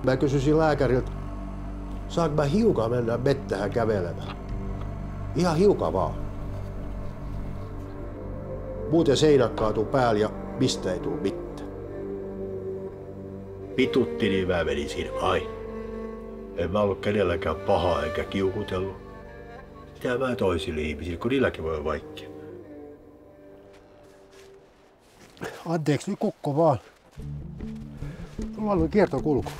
Mä kysyisin lääkäriltä, saanko mä hiukan mennä mettähän kävelemään? Ihan hiukan vaan. Muuten seinät kaatuu päälle ja mistä ei tuu mitään. Pitutti, niin mä menin siinä aina. En mä ollut kenelläkään paha eikä kiukutellut. Mitä mä toisille ihmisille, kun niilläkin voi olla vaikea. Anteeksi, nyt kukko vaan. Mulla on kiertokulku.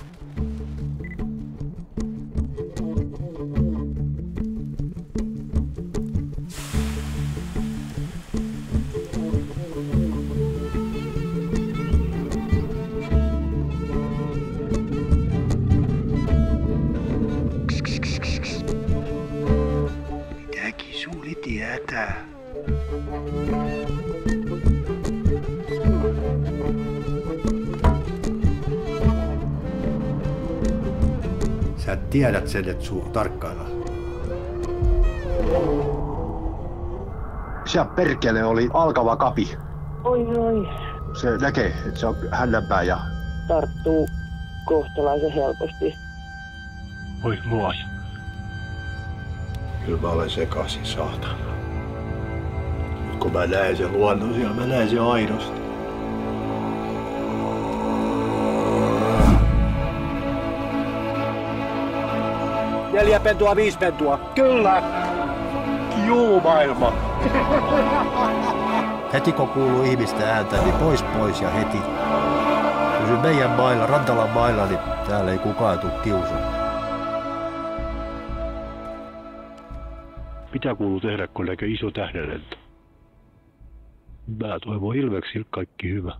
Mitäkin suuli tietää? Sä tiedät sen, että sua tarkkaillaan. Siellä perkele oli alkava kapi. Oi. Se näkee, että se on hännänpää ja... Tarttuu kohtalaisen helposti. Oi luoja. Kyllä mä olen sekaisin, saatana. Nyt kun mä näen sen luonnon siellä, mä näen sen aidosti. Neljä pentua, 5 pentua. Kyllä! Juu, maailma! Heti kun kuuluu ihmisten ääntä, niin pois ja heti. Kun se meidän mailla, Rantalan mailla, niin täällä ei kukaan tule kiusaan. Mitä kuuluu tehdä, kun näkee iso tähdenlento? Mä toivon Ilveksille kaikki hyvä.